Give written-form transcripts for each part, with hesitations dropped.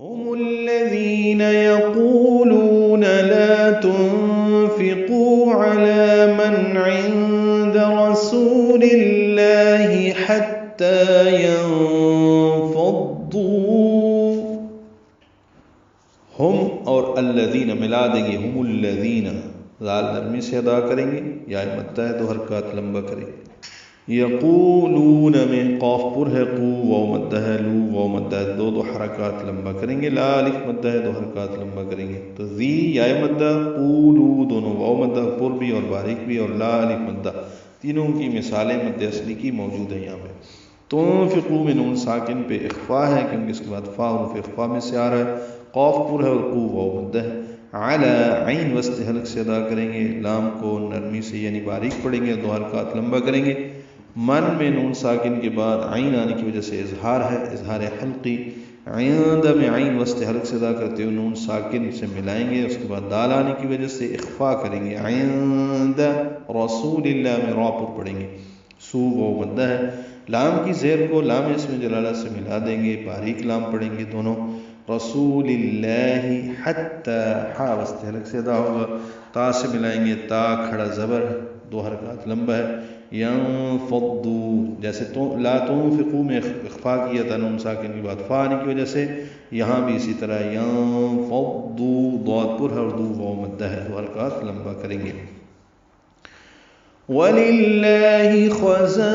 هم الذين يقولون لا تنفقوا على من عند رسول الله حتى ينفضوا. ہم اور الذین ملا دیں گے، ہم الذین لال نرمی سے ادا کریں گے، یا مدہ ہے 2 حرکات لمبا کریں گے. یقولون میں قاف پر ہے، قو واو مدہ ہے، لو واو مدہ ہے، 2 حرکات لمبا کریں گے. لا الف مدہ ہے، 2 حرکات لمبا کریں گے. تو ذی یا مدہ، قولو دونوں واو مدہ، پر بھی اور باریک بھی، اور لا الف مدہ، تینوں کی مثالیں مد اصلی کی موجود ہیں یہاں پہ. تنفقو میں نون ساکن پہ اخفا ہے کیونکہ اس کے بعد فا حرف اخفا میں سے آ رہا ہے. قاف پر ہے اور قو واو مدہ ہے. علی عین وسط حلق سے ادا کریں گے، لام کو نرمی سے یعنی باریک پڑھیں گے، 2 حرکات لمبا کریں گے. من میں نون ساکن کے بعد عین آنے کی وجہ سے اظہار ہے، اظہار حلقی. عند میں عین وسط حلق سے ادا کرتے ہوئے نون ساکن سے ملائیں گے، اس کے بعد دال آنے کی وجہ سے اخفا کریں گے. عند رسول اللہ میں را پر پڑھیں گے، سو واو مدہ ہے. لام کی زیر کو لام اسم جلالہ سے ملا دیں گے، باریک لام پڑھیں گے دونوں. رسول اللہ حتی حا وسط حلق سے ادا ہوگا، تا سے ملائیں گے، تا کھڑا زبر 2 حرکات لمبا ہے. ینفضو جیسے تو لا تنفقو میں اخفا کیا تھا نون ساکن کی بعد فا آنے کی وجہ سے، یہاں بھی اسی طرح ینفضو ضاد پر ہے اور دو واو مدہ ہے، 2 حرکات لمبا کریں گے. وَلِلَّهِ خَزَائِنُ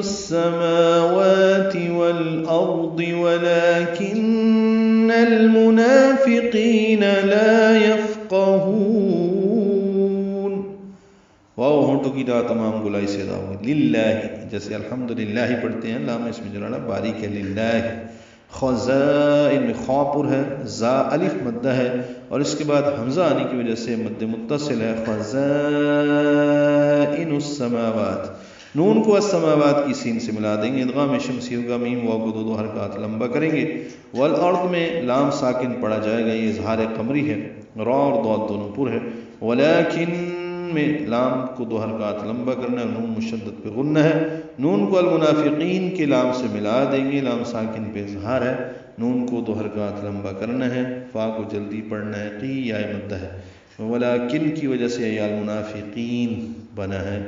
السَّمَاوَاتِ وَالْأَرْضِ وَلَكِنَّ الْمُنَافِقِينَ لَا يَفْقَهُونَ. واو ہونٹوں کی دا تمام گلائی سے ادا ہوگی. للہ جیسے الحمدللہ پڑھتے ہیں، لام اسم جلالہ باریک ہے. للہ خزائن میں خا پر ہے، زا الف مدہ ہے، اور اس کے بعد حمزہ آنے کی وجہ سے مد متصل ہے. خزائن السماوات، نون کو السماوات کی سین سے ملا دیں گے، ادغام شمسی ہوگا، میم واو کو 2 حرکات لمبا کریں گے. والارض میں لام ساکن پڑھا جائے گا، یہ اظہار قمری ہے، را اور ضاد دونوں پر ہے. ولیکن میں لام کو 2 حرکات لمبا کرنا ہے، نون مشدد پہ غنہ ہے. نون کو المنافقین کے لام سے ملا دیں گے، لام ساکن پہ اظہار ہے، نون کو 2 حرکات لمبا کرنا ہے، فا کو جلدی پڑھنا ہے، قی یا مدہ ہے. ولیکن کی وجہ سے یا المنافقین بنا ہے.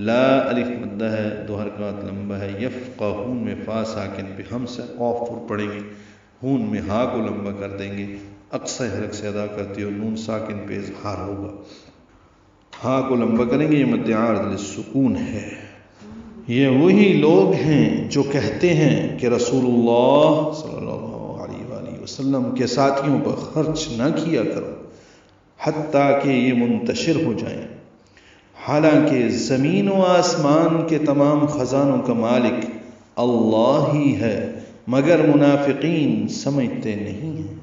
لا الف مدہ ہے، 2 حرکات لمبا ہے. یفقہون میں فا ساکن پہ ہم سے قاف پر پڑھیں گے، ہون میں ہا کو لمبا کر دیں گے، اقصی حرک سے ادا کرتے ہو، نون ساکن پہ اظہار ہوگا، ہاں کو لمبا کریں گے. یہ مد عارض للسکون ہے. یہ وہی لوگ ہیں جو کہتے ہیں کہ رسول اللہ صلی اللہ علیہ وآلہ وسلم کے ساتھیوں پر خرچ نہ کیا کرو حتیٰ کہ یہ منتشر ہو جائیں، حالانکہ زمین و آسمان کے تمام خزانوں کا مالک اللہ ہی ہے، مگر منافقین سمجھتے نہیں ہیں.